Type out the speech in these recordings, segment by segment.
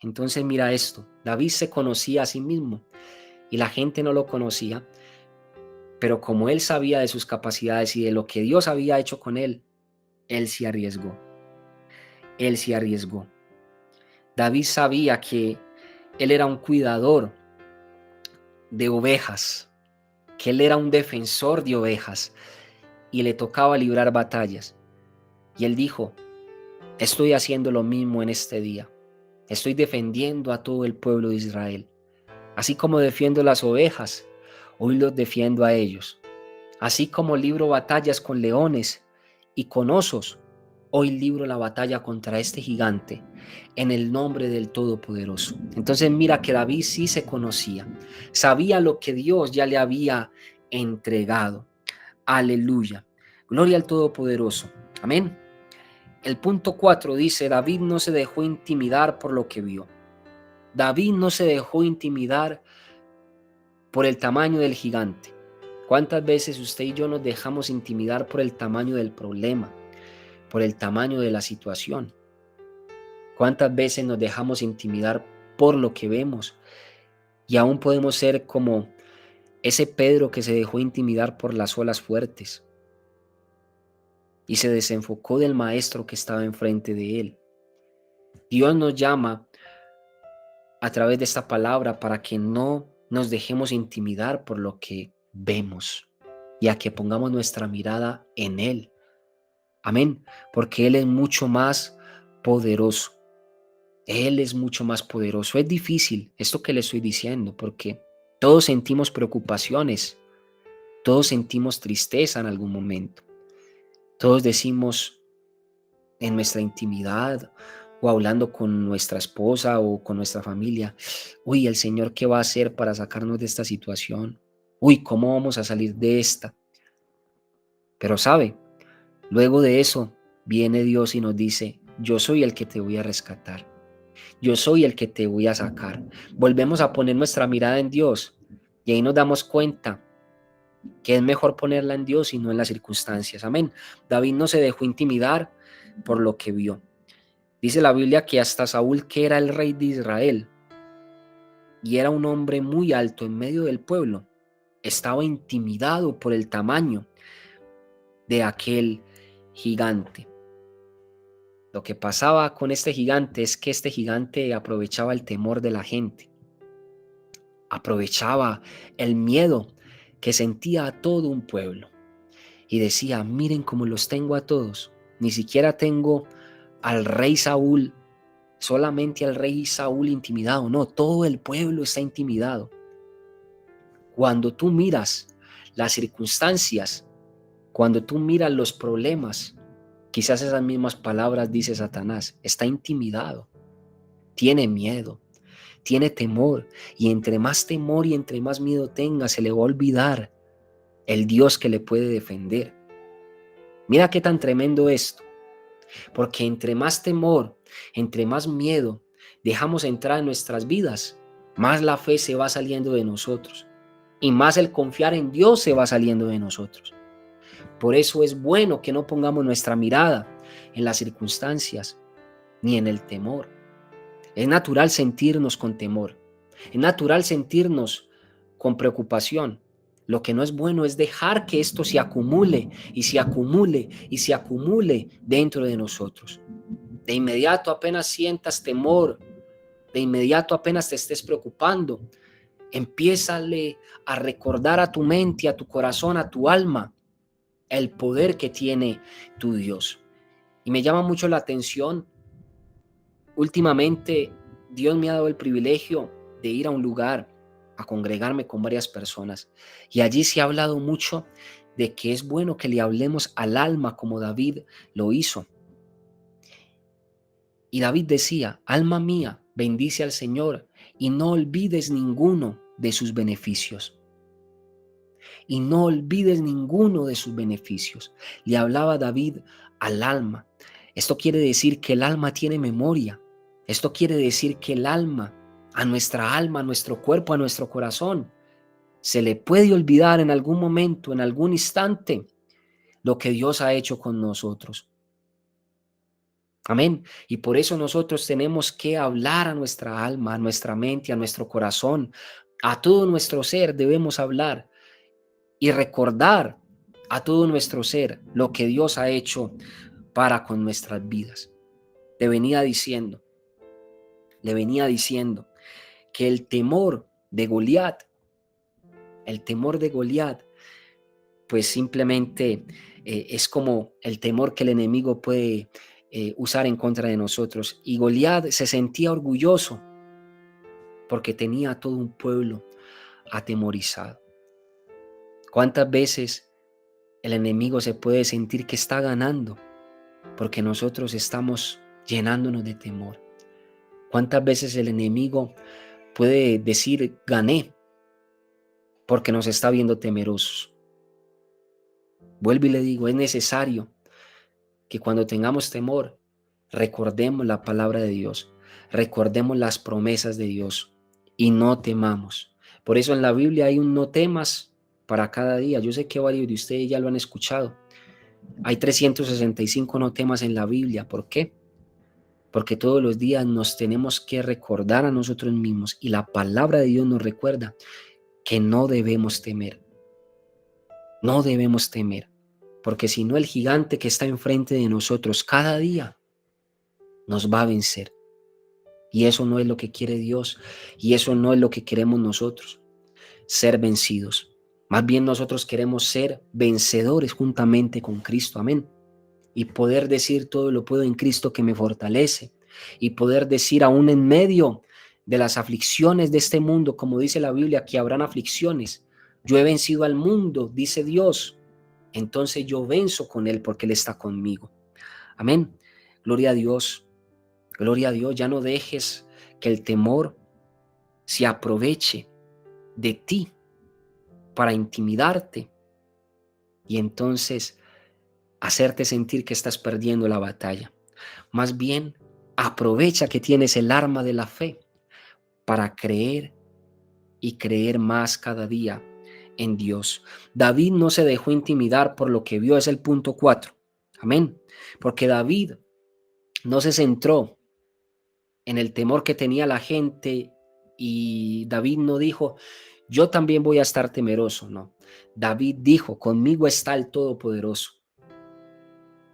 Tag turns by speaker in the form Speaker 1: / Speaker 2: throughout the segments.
Speaker 1: Entonces mira esto, David se conocía a sí mismo y la gente no lo conocía, pero como él sabía de sus capacidades y de lo que Dios había hecho con él se arriesgó, él se arriesgó. David sabía que él era un cuidador de ovejas, que él era un defensor de ovejas y le tocaba librar batallas. Y él dijo, estoy haciendo lo mismo en este día. Estoy defendiendo a todo el pueblo de Israel. Así como defiendo las ovejas, hoy los defiendo a ellos. Así como libro batallas con leones y con osos, hoy libro la batalla contra este gigante en el nombre del Todopoderoso. Entonces mira que David sí se conocía, sabía lo que Dios ya le había entregado. Aleluya. Gloria al Todopoderoso. Amén. El punto 4 dice, David no se dejó intimidar por lo que vio. David no se dejó intimidar por el tamaño del gigante. ¿Cuántas veces usted y yo nos dejamos intimidar por el tamaño del problema, por el tamaño de la situación? ¿Cuántas veces nos dejamos intimidar por lo que vemos? Y aún podemos ser como ese Pedro que se dejó intimidar por las olas fuertes y se desenfocó del maestro que estaba enfrente de él. Dios nos llama a través de esta palabra para que no nos dejemos intimidar por lo que vemos y a que pongamos nuestra mirada en Él. Amén, porque Él es mucho más poderoso. Él es mucho más poderoso. Es difícil esto que le estoy diciendo porque todos sentimos preocupaciones, todos sentimos tristeza en algún momento. Todos decimos en nuestra intimidad o hablando con nuestra esposa o con nuestra familia, uy, el Señor, ¿qué va a hacer para sacarnos de esta situación? Uy, ¿cómo vamos a salir de esta? Pero sabe, luego de eso viene Dios y nos dice, yo soy el que te voy a rescatar. Yo soy el que te voy a sacar. Volvemos a poner nuestra mirada en Dios y ahí nos damos cuenta que es mejor ponerla en Dios y no en las circunstancias. Amén. David no se dejó intimidar por lo que vio. Dice la Biblia que hasta Saúl, que era el rey de Israel y era un hombre muy alto en medio del pueblo, estaba intimidado por el tamaño de aquel gigante. Lo que pasaba con este gigante es que este gigante aprovechaba el temor de la gente, aprovechaba el miedo que sentía a todo un pueblo y decía, miren cómo los tengo a todos, ni siquiera tengo al rey Saúl, solamente al rey Saúl intimidado, no, todo el pueblo está intimidado. Cuando tú miras las circunstancias, cuando tú miras los problemas, quizás esas mismas palabras dice Satanás, está intimidado, tiene miedo, tiene temor, y entre más temor y entre más miedo tenga, se le va a olvidar el Dios que le puede defender. Mira qué tan tremendo esto, porque entre más temor, entre más miedo dejamos entrar en nuestras vidas, más la fe se va saliendo de nosotros y más el confiar en Dios se va saliendo de nosotros. Por eso es bueno que no pongamos nuestra mirada en las circunstancias ni en el temor. Es natural sentirnos con temor, es natural sentirnos con preocupación. Lo que no es bueno es dejar que esto se acumule y se acumule y se acumule dentro de nosotros. De inmediato apenas sientas temor, de inmediato apenas te estés preocupando, empiézale a recordar a tu mente, a tu corazón, a tu alma, el poder que tiene tu Dios. Y me llama mucho la atención, últimamente Dios me ha dado el privilegio de ir a un lugar, a congregarme con varias personas. Y allí se ha hablado mucho de que es bueno que le hablemos al alma como David lo hizo. Y David decía, alma mía, bendice al Señor y no olvides ninguno de sus beneficios. Y no olvides ninguno de sus beneficios. Le hablaba David al alma. Esto quiere decir que el alma tiene memoria. Esto quiere decir que el alma, a nuestro cuerpo, a nuestro corazón, se le puede olvidar en algún momento, en algún instante, lo que Dios ha hecho con nosotros. Amén. Y por eso nosotros tenemos que hablar a nuestra alma, a nuestra mente, a nuestro corazón, a todo nuestro ser debemos hablar y recordar a todo nuestro ser lo que Dios ha hecho para con nuestras vidas. Le venía diciendo, le venía diciendo que el temor de Goliat, pues simplemente es como el temor que el enemigo puede usar en contra de nosotros. Y Goliat se sentía orgulloso porque tenía a todo un pueblo atemorizado. ¿Cuántas veces el enemigo se puede sentir que está ganando porque nosotros estamos llenándonos de temor? ¿Cuántas veces el enemigo puede decir gané porque nos está viendo temerosos? Vuelvo y le digo, es necesario que cuando tengamos temor, recordemos la palabra de Dios, recordemos las promesas de Dios y no temamos. Por eso en la Biblia hay un no temas para cada día. Yo sé que varios de ustedes ya lo han escuchado. Hay 365 no temas en la Biblia. ¿Por qué? Porque todos los días nos tenemos que recordar a nosotros mismos y la palabra de Dios nos recuerda que no debemos temer. No debemos temer, porque si no el gigante que está enfrente de nosotros cada día nos va a vencer. Y eso no es lo que quiere Dios y eso no es lo que queremos nosotros, ser vencidos. Más bien nosotros queremos ser vencedores juntamente con Cristo. Amén. Y poder decir todo lo puedo en Cristo que me fortalece. Y poder decir aún en medio de las aflicciones de este mundo, como dice la Biblia, que habrán aflicciones. Yo he vencido al mundo, dice Dios. Entonces yo venzo con Él porque Él está conmigo. Amén. Gloria a Dios. Gloria a Dios. Ya no dejes que el temor se aproveche de ti para intimidarte y entonces hacerte sentir que estás perdiendo la batalla. Más bien, aprovecha que tienes el arma de la fe para creer y creer más cada día en Dios. David no se dejó intimidar por lo que vio, es el punto 4. Amén. Porque David no se centró en el temor que tenía la gente y David no dijo, yo también voy a estar temeroso. No, David dijo, conmigo está el Todopoderoso.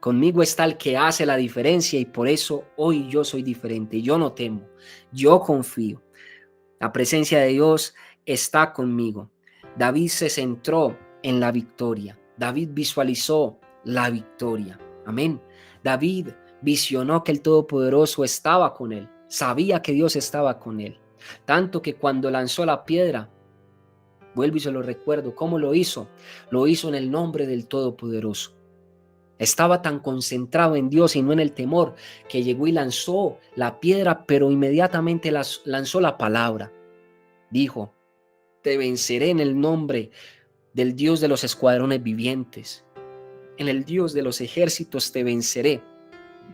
Speaker 1: Conmigo está el que hace la diferencia y por eso hoy yo soy diferente. Yo no temo, yo confío. La presencia de Dios está conmigo. David se centró en la victoria. David visualizó la victoria. Amén. David visionó que el Todopoderoso estaba con él. Sabía que Dios estaba con él. Tanto que cuando lanzó la piedra, vuelvo y se lo recuerdo, ¿cómo lo hizo? Lo hizo en el nombre del Todopoderoso. Estaba tan concentrado en Dios y no en el temor que llegó y lanzó la piedra, pero inmediatamente lanzó la palabra. Dijo, te venceré en el nombre del Dios de los escuadrones vivientes. En el Dios de los ejércitos te venceré.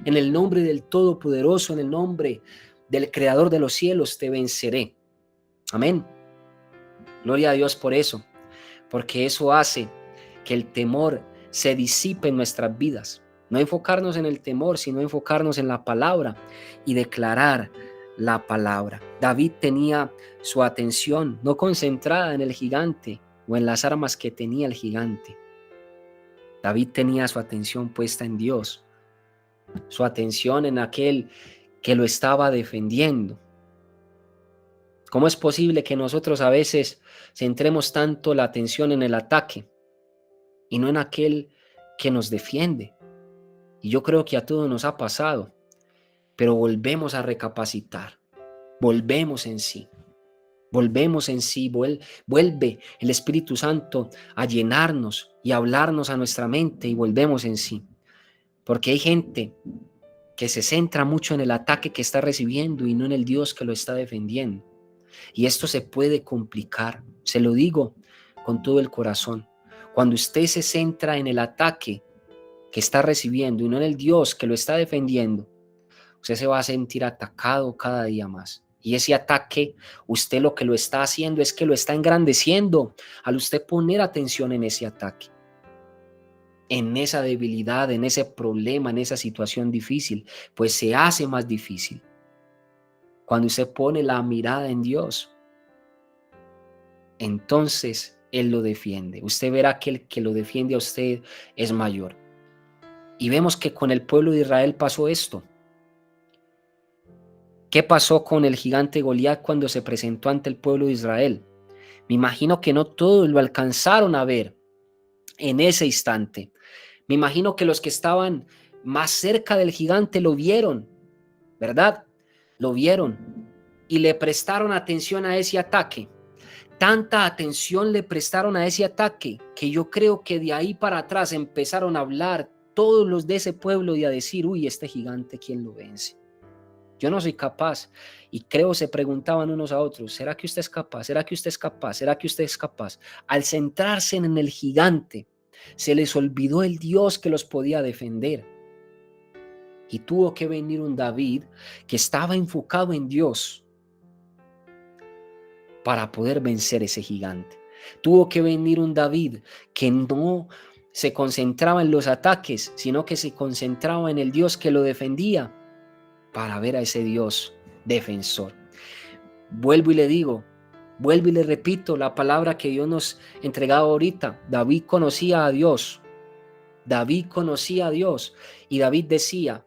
Speaker 1: En el nombre del Todopoderoso, en el nombre del Creador de los cielos te venceré. Amén. Gloria a Dios por eso, porque eso hace que el temor se disipe en nuestras vidas. No enfocarnos en el temor, sino enfocarnos en la palabra y declarar la palabra. David tenía su atención no concentrada en el gigante o en las armas que tenía el gigante. David tenía su atención puesta en Dios, su atención en aquel que lo estaba defendiendo. ¿Cómo es posible que nosotros a veces centremos tanto la atención en el ataque y no en aquel que nos defiende? Y yo creo que a todos nos ha pasado, pero volvemos a recapacitar, volvemos en sí, vuelve el Espíritu Santo a llenarnos y a hablarnos a nuestra mente y volvemos en sí. Porque hay gente que se centra mucho en el ataque que está recibiendo y no en el Dios que lo está defendiendo. Y esto se puede complicar, se lo digo con todo el corazón. Cuando usted se centra en el ataque que está recibiendo y no en el Dios que lo está defendiendo, usted se va a sentir atacado cada día más. Y ese ataque, usted lo que lo está haciendo es que lo está engrandeciendo al usted poner atención en ese ataque. en esa debilidad, en ese problema, en esa situación difícil, pues se hace más difícil. Cuando usted pone la mirada en Dios, entonces Él lo defiende. Usted verá que el que lo defiende a usted es mayor. Y vemos que con el pueblo de Israel pasó esto. ¿Qué pasó con el gigante Goliat cuando se presentó ante el pueblo de Israel? Me imagino que no todos lo alcanzaron a ver en ese instante. Me imagino que los que estaban más cerca del gigante lo vieron, ¿verdad? Lo vieron y le prestaron atención a ese ataque. Tanta atención le prestaron a ese ataque que yo creo que de ahí para atrás empezaron a hablar todos los de ese pueblo y a decir, uy, este gigante, ¿quién lo vence? Yo no soy capaz. Y creo se preguntaban unos a otros, ¿será que usted es capaz? ¿Será que usted es capaz? ¿Será que usted es capaz? Al centrarse en el gigante, se les olvidó el Dios que los podía defender. Y tuvo que venir un David que estaba enfocado en Dios para poder vencer ese gigante. Tuvo que venir un David que no se concentraba en los ataques, sino que se concentraba en el Dios que lo defendía para ver a ese Dios defensor. Vuelvo y le digo, vuelvo y le repito la palabra que Dios nos entregaba ahorita. David conocía a Dios. David conocía a Dios. Y David decía,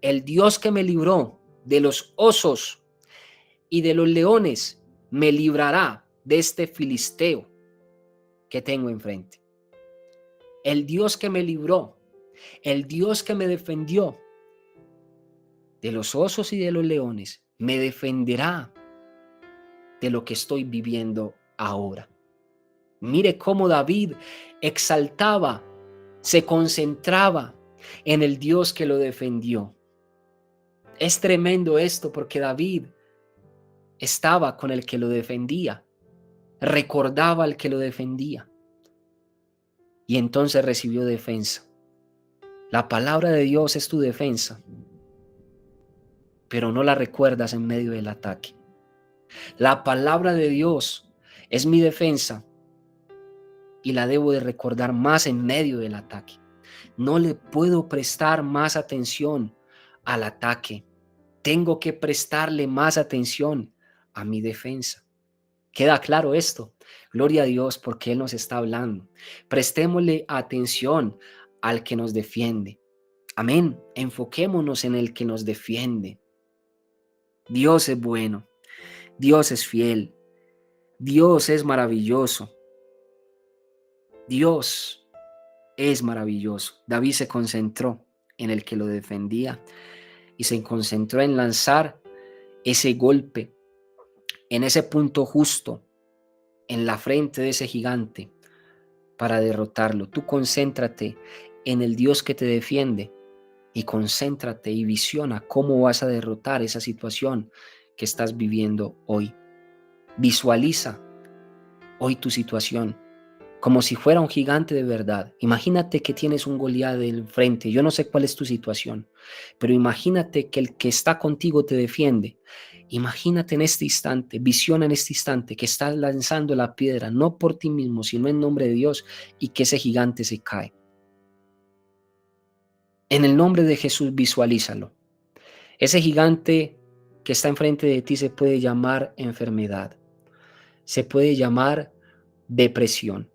Speaker 1: el Dios que me libró de los osos y de los leones, me librará de este filisteo que tengo enfrente. El Dios que me libró, el Dios que me defendió de los osos y de los leones, me defenderá de lo que estoy viviendo ahora. Mire cómo David exaltaba, se concentraba en el Dios que lo defendió. Es tremendo esto porque David estaba con el que lo defendía, recordaba al que lo defendía y entonces recibió defensa. La palabra de Dios es tu defensa, pero no la recuerdas en medio del ataque. La palabra de Dios es mi defensa y la debo de recordar más en medio del ataque. No le puedo prestar más atención al ataque. Tengo que prestarle más atención a mi defensa. ¿Queda claro esto? Gloria a Dios porque Él nos está hablando. Prestémosle atención al que nos defiende. Amén. Enfoquémonos en el que nos defiende. Dios es bueno. Dios es fiel. Dios es maravilloso. Dios es maravilloso. David se concentró en el que lo defendía y se concentró en lanzar ese golpe en ese punto justo en la frente de ese gigante para derrotarlo. Tú concéntrate en el Dios que te defiende y concéntrate y visiona cómo vas a derrotar esa situación que estás viviendo hoy. Visualiza hoy tu situación como si fuera un gigante de verdad. Imagínate que tienes un Goliat enfrente. Yo no sé cuál es tu situación, pero imagínate que el que está contigo te defiende. Imagínate en este instante, visiona en este instante que estás lanzando la piedra, no por ti mismo, sino en nombre de Dios, y que ese gigante se cae. En el nombre de Jesús, visualízalo. Ese gigante que está enfrente de ti se puede llamar enfermedad, se puede llamar depresión,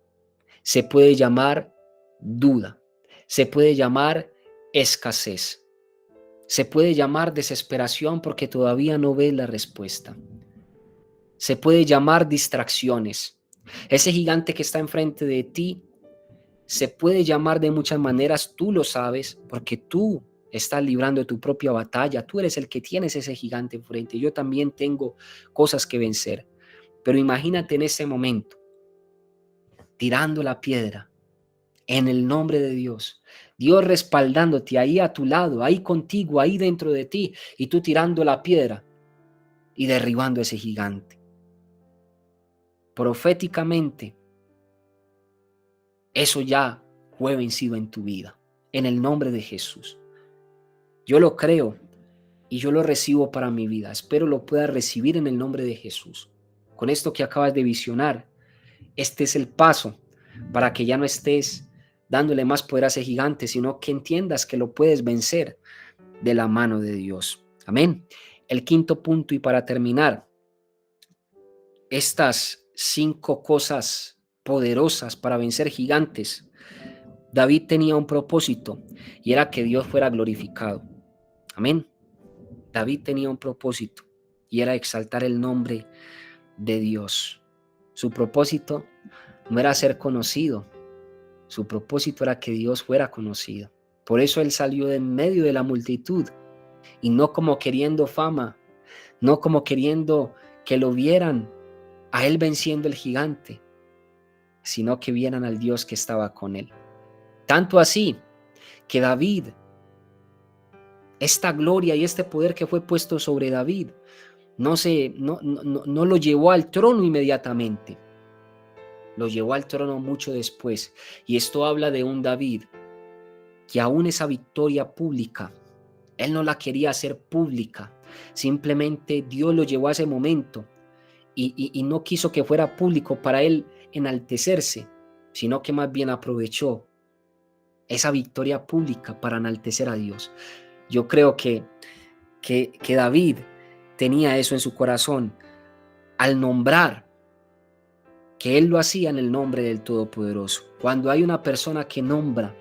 Speaker 1: se puede llamar duda, se puede llamar escasez, se puede llamar desesperación porque todavía no ves la respuesta, se puede llamar distracciones. Ese gigante que está enfrente de ti se puede llamar de muchas maneras, tú lo sabes, porque tú estás librando tu propia batalla, tú eres el que tienes ese gigante enfrente. Yo también tengo cosas que vencer, pero imagínate en ese momento, tirando la piedra, en el nombre de Dios, Dios respaldándote ahí a tu lado, ahí contigo, ahí dentro de ti, y tú tirando la piedra y derribando ese gigante. Proféticamente, eso ya fue vencido en tu vida, en el nombre de Jesús. Yo lo creo y yo lo recibo para mi vida. Espero lo puedas recibir en el nombre de Jesús. Con esto que acabas de visionar, este es el paso para que ya no estés dándole más poder a ese gigante, sino que entiendas que lo puedes vencer de la mano de Dios. Amén. El quinto punto, y para terminar, estas 5 cosas poderosas para vencer gigantes. David tenía un propósito y era que Dios fuera glorificado. Amén. David tenía un propósito y era exaltar el nombre de Dios. Su propósito no era ser conocido, su propósito era que Dios fuera conocido. Por eso él salió de en medio de la multitud y no como queriendo fama, no como queriendo que lo vieran a él venciendo el gigante, sino que vieran al Dios que estaba con él. Tanto así que David, esta gloria y este poder que fue puesto sobre David, no lo llevó al trono inmediatamente, lo llevó al trono mucho después. Y esto habla de un David que aún esa victoria pública, él no la quería hacer pública, simplemente Dios lo llevó a ese momento y no quiso que fuera público para él enaltecerse, sino que más bien aprovechó esa victoria pública para enaltecer a Dios. Yo creo que David tenía eso en su corazón al nombrar que él lo hacía en el nombre del Todopoderoso. Cuando hay una persona que nombra,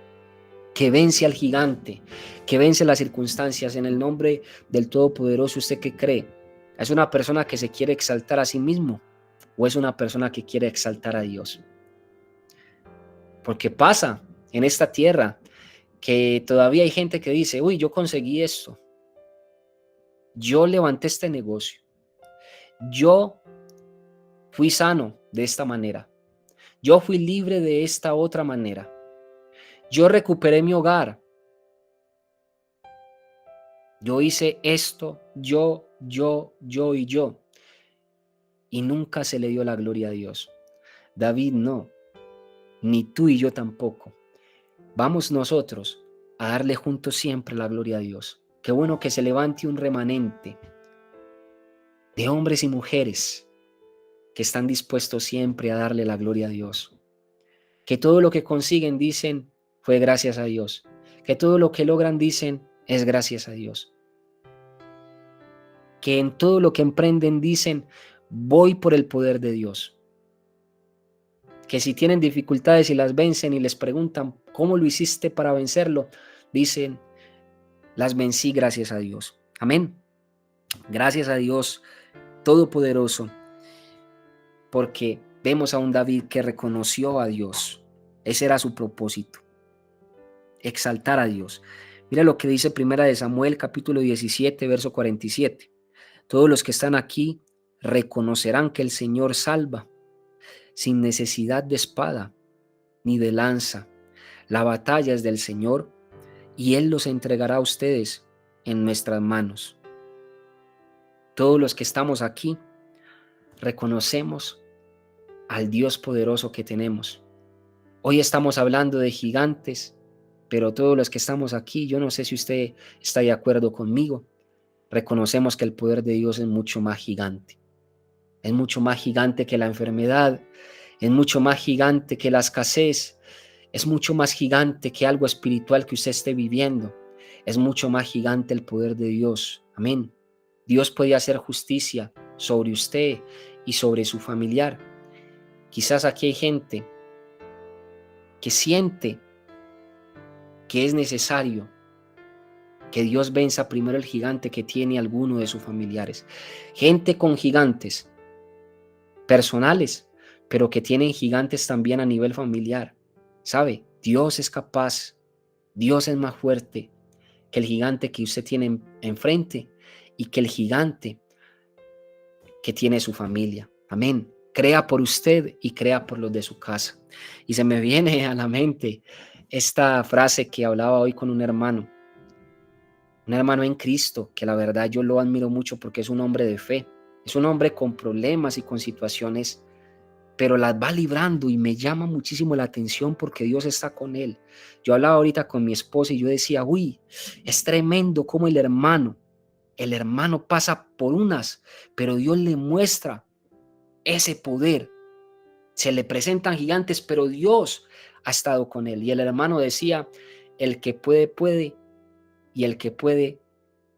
Speaker 1: que vence al gigante, que vence las circunstancias en el nombre del Todopoderoso, ¿usted qué cree? ¿Es una persona que se quiere exaltar a sí mismo o es una persona que quiere exaltar a Dios? Porque pasa en esta tierra que todavía hay gente que dice, uy, yo conseguí esto, yo levanté este negocio, yo fui sano de esta manera, yo fui libre de esta otra manera, yo recuperé mi hogar, yo hice esto, yo, y yo. Y nunca se le dio la gloria a Dios. David no, ni tú y yo tampoco. Vamos nosotros a darle juntos siempre la gloria a Dios. Qué bueno que se levante un remanente de hombres y mujeres que están dispuestos siempre a darle la gloria a Dios. Que todo lo que consiguen dicen fue gracias a Dios. Que todo lo que logran dicen es gracias a Dios. Que en todo lo que emprenden dicen voy por el poder de Dios. Que si tienen dificultades y las vencen y les preguntan cómo lo hiciste para vencerlo, dicen las vencí gracias a Dios. Amén. Gracias a Dios Todopoderoso, porque vemos a un David que reconoció a Dios. Ese era su propósito, exaltar a Dios. Mira lo que dice Primera de Samuel, capítulo 17, verso 47. Todos los que están aquí reconocerán que el Señor salva, sin necesidad de espada ni de lanza. La batalla es del Señor y Él los entregará a ustedes en nuestras manos. Todos los que estamos aquí reconocemos al Dios poderoso que tenemos. Hoy estamos hablando de gigantes, pero todos los que estamos aquí, yo no sé si usted está de acuerdo conmigo, reconocemos que el poder de Dios es mucho más gigante. Es mucho más gigante que la enfermedad, es mucho más gigante que la escasez, es mucho más gigante que algo espiritual que usted esté viviendo. Es mucho más gigante el poder de Dios. Amén. Dios puede hacer justicia sobre usted y sobre su familiar. Quizás aquí hay gente que siente que es necesario que Dios venza primero el gigante que tiene alguno de sus familiares. Gente con gigantes personales, pero que tienen gigantes también a nivel familiar. ¿Sabe? Dios es capaz, Dios es más fuerte que el gigante que usted tiene enfrente y que el gigante que tiene su familia. Amén. Crea por usted y crea por los de su casa. Y se me viene a la mente esta frase que hablaba hoy con un hermano en Cristo, que la verdad yo lo admiro mucho porque es un hombre de fe. Es un hombre con problemas y con situaciones, pero las va librando y me llama muchísimo la atención porque Dios está con él. Yo hablaba ahorita con mi esposa y yo decía, uy, es tremendo cómo el hermano pasa por unas, pero Dios le muestra ese poder. Se le presentan gigantes, pero Dios ha estado con él. Y el hermano decía, el que puede, puede, y el que puede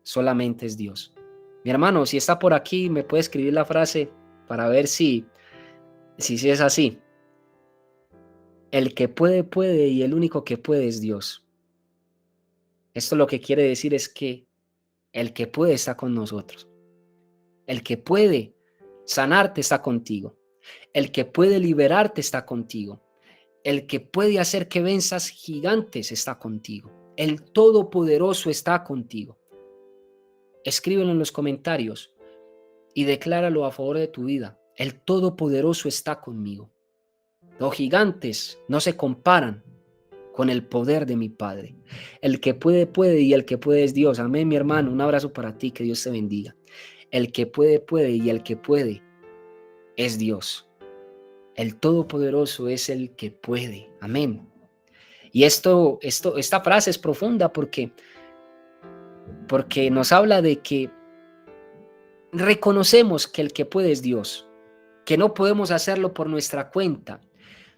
Speaker 1: solamente es Dios. Mi hermano, si está por aquí, me puede escribir la frase para ver si es así. El que puede, puede, y el único que puede es Dios. Esto lo que quiere decir es que el que puede está con nosotros. El que puede sanarte está contigo. El que puede liberarte está contigo. El que puede hacer que venzas gigantes está contigo. El Todopoderoso está contigo. Escríbelo en los comentarios y decláralo a favor de tu vida. El Todopoderoso está conmigo. Los gigantes no se comparan con el poder de mi Padre. El que puede, puede, y el que puede es Dios. Amén, mi hermano. Un abrazo para ti, que Dios te bendiga. El que puede, puede, y el que puede es Dios. El Todopoderoso es el que puede. Amén. Y esta frase es profunda porque nos habla de que reconocemos que el que puede es Dios, que no podemos hacerlo por nuestra cuenta,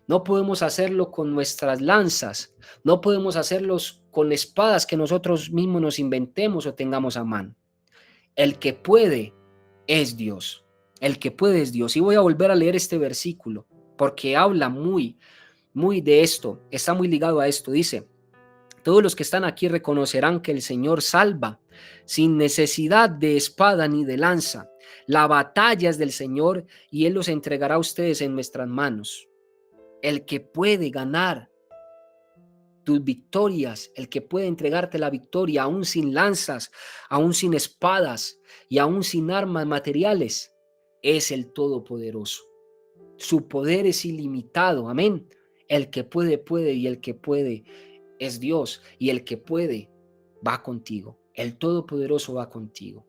Speaker 1: no podemos hacerlo con nuestras lanzas, no podemos hacerlo con espadas que nosotros mismos nos inventemos o tengamos a mano. El que puede es Dios. El que puede es Dios. Y voy a volver a leer este versículo porque habla muy de esto, está muy ligado a esto. Dice: todos los que están aquí reconocerán que el Señor salva sin necesidad de espada ni de lanza. La batalla es del Señor y Él los entregará a ustedes en nuestras manos. El que puede ganar tus victorias, el que puede entregarte la victoria aún sin lanzas, aún sin espadas y aún sin armas materiales, es el Todopoderoso. Su poder es ilimitado. Amén. El que puede, puede, y el que puede es Dios, y el que puede va contigo. El Todopoderoso va contigo.